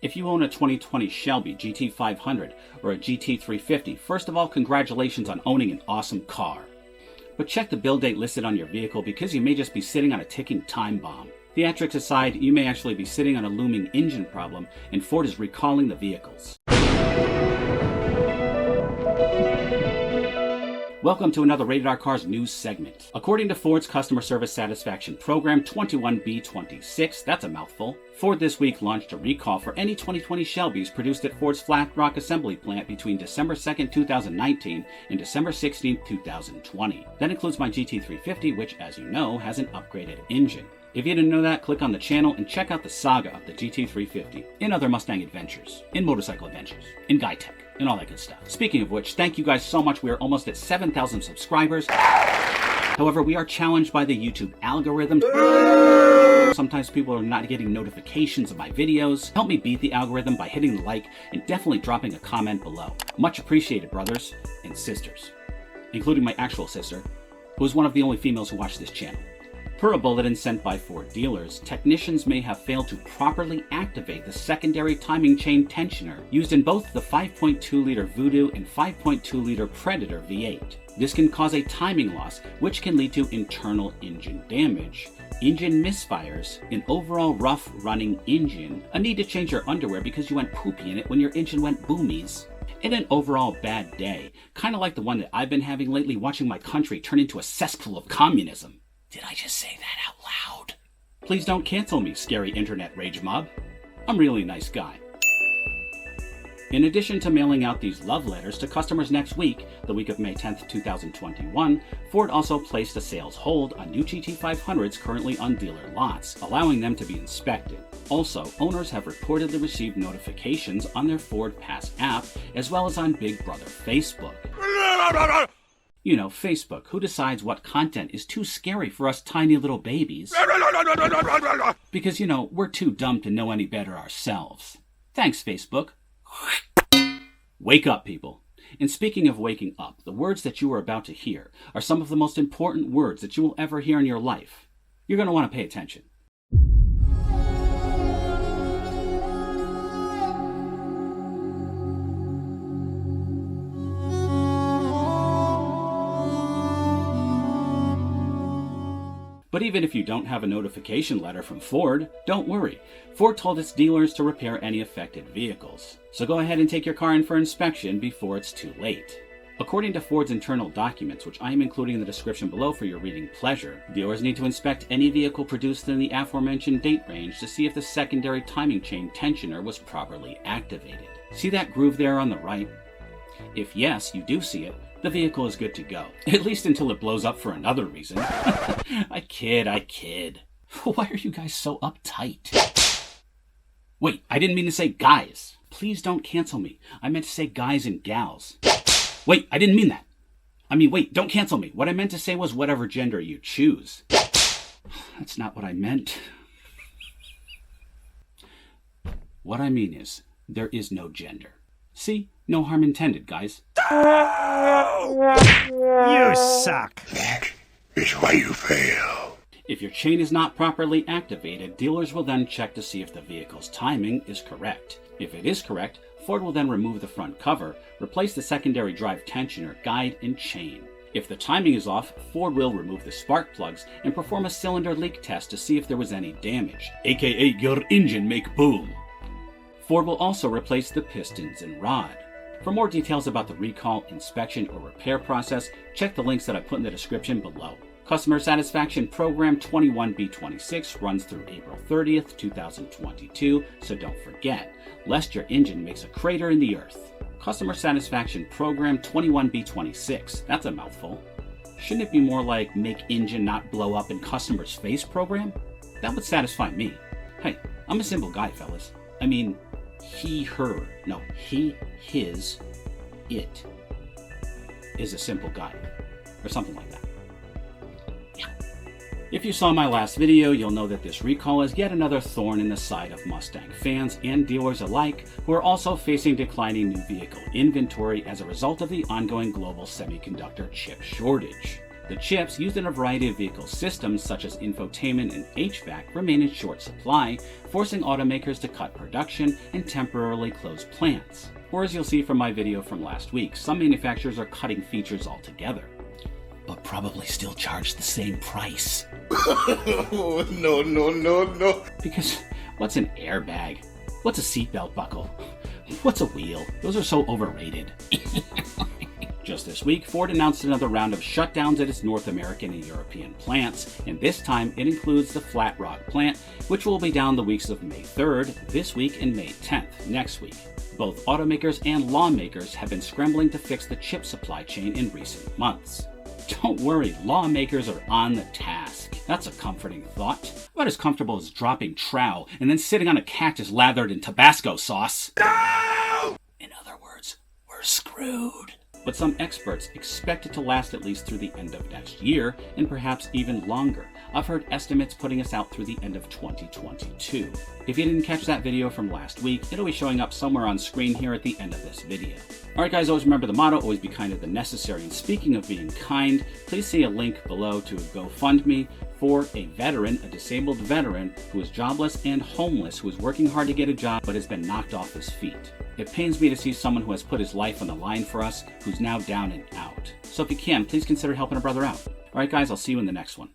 If you own a 2020 Shelby GT500 or a GT350, first of all, congratulations on owning an awesome car. But check the build date listed on your vehicle because you may just be sitting on a ticking time bomb. Theatrics aside, you may actually be sitting on a looming engine problem, and Ford is recalling the vehicles. Welcome to another Rated R Cars news segment. According to Ford's Customer Service Satisfaction Program 21B26, that's a mouthful, Ford this week launched a recall for any 2020 Shelbys produced at Ford's Flat Rock Assembly Plant between December 2, 2019 and December 16, 2020. That includes my GT350, which, as you know, has an upgraded engine. If you didn't know that, click on the channel and check out the saga of the GT350, in other Mustang adventures, in motorcycle adventures, in guy tech, and all that good stuff. Speaking of which, thank you guys so much. We are almost at 7,000 subscribers. However, we are challenged by the YouTube algorithm. Sometimes people are not getting notifications of my videos. Help me beat the algorithm by hitting the like and definitely dropping a comment below. Much appreciated, brothers and sisters, including my actual sister, who is one of the only females who watch this channel. Per a bulletin sent by Ford dealers, technicians may have failed to properly activate the secondary timing chain tensioner used in both the 5.2-liter Voodoo and 5.2-liter Predator V8. This can cause a timing loss, which can lead to internal engine damage, engine misfires, an overall rough running engine, a need to change your underwear because you went poopy in it when your engine went boomies, and an overall bad day, kind of like the one that I've been having lately watching my country turn into a cesspool of communism. Did I just say that out loud? Please don't cancel me, scary internet rage mob. I'm really a nice guy. In addition to mailing out these love letters to customers next week, the week of May 10th, 2021, Ford also placed a sales hold on new GT500s currently on dealer lots, allowing them to be inspected. Also, owners have reportedly received notifications on their Ford Pass app, as well as on Big Brother Facebook. You know, Facebook, who decides what content is too scary for us tiny little babies? Because, you know, we're too dumb to know any better ourselves. Thanks, Facebook. Wake up, people. And speaking of waking up, the words that you are about to hear are some of the most important words that you will ever hear in your life. You're going to want to pay attention. But even if you don't have a notification letter from Ford, don't worry. Ford told its dealers to repair any affected vehicles. So go ahead and take your car in for inspection before it's too late. According to Ford's internal documents, which I am including in the description below for your reading pleasure, dealers need to inspect any vehicle produced in the aforementioned date range to see if the secondary timing chain tensioner was properly activated. See that groove there on the right? If yes, you do see it, the vehicle is good to go. At least until it blows up for another reason. I kid. Why are you guys so uptight? Wait, I didn't mean to say guys. Please don't cancel me. I meant to say guys and gals. Wait, I didn't mean that. Wait, don't cancel me. What I meant to say was whatever gender you choose. That's not what I meant. What I mean is, there is no gender. See? No harm intended, guys. You suck. That is why you fail. If your chain is not properly activated, dealers will then check to see if the vehicle's timing is correct. If it is correct, Ford will then remove the front cover, replace the secondary drive tensioner, guide, and chain. If the timing is off, Ford will remove the spark plugs and perform a cylinder leak test to see if there was any damage, aka your engine make boom. Ford will also replace the pistons and rod. For more details about the recall, inspection, or repair process, check the links that I put in the description below. Customer Satisfaction Program 21B26 runs through April 30th, 2022, so don't forget, lest your engine makes a crater in the earth. Customer Satisfaction Program 21B26, that's a mouthful. Shouldn't it be more like Make Engine Not Blow Up in Customer's Face program? That would satisfy me. Hey, I'm a simple guy, fellas. He, her, no, he, his, it is a simple guy, or something like that. Yeah. If you saw my last video, you'll know that this recall is yet another thorn in the side of Mustang fans and dealers alike, who are also facing declining new vehicle inventory as a result of the ongoing global semiconductor chip shortage. The chips used in a variety of vehicle systems such as infotainment and HVAC remain in short supply, forcing automakers to cut production and temporarily close plants. Or as you'll see from my video from last week, some manufacturers are cutting features altogether. But probably still charge the same price. No. Because what's an airbag? What's a seatbelt buckle? What's a wheel? Those are so overrated. Just this week, Ford announced another round of shutdowns at its North American and European plants, and this time it includes the Flat Rock plant, which will be down the weeks of May 3rd, this week, and May 10th, next week. Both automakers and lawmakers have been scrambling to fix the chip supply chain in recent months. Don't worry, lawmakers are on the task. That's a comforting thought. About as comfortable as dropping trow and then sitting on a cactus lathered in Tabasco sauce. No! In other words, we're screwed. But some experts expect it to last at least through the end of next year, and perhaps even longer. I've heard estimates putting us out through the end of 2022. If you didn't catch that video from last week, it'll be showing up somewhere on screen here at the end of this video. Alright guys, always remember the motto, always be kinder than necessary. And speaking of being kind, please see a link below to a GoFundMe for a veteran, a disabled veteran, who is jobless and homeless, who is working hard to get a job but has been knocked off his feet. It pains me to see someone who has put his life on the line for us, who's now down and out. So if you can, please consider helping a brother out. Alright guys, I'll see you in the next one.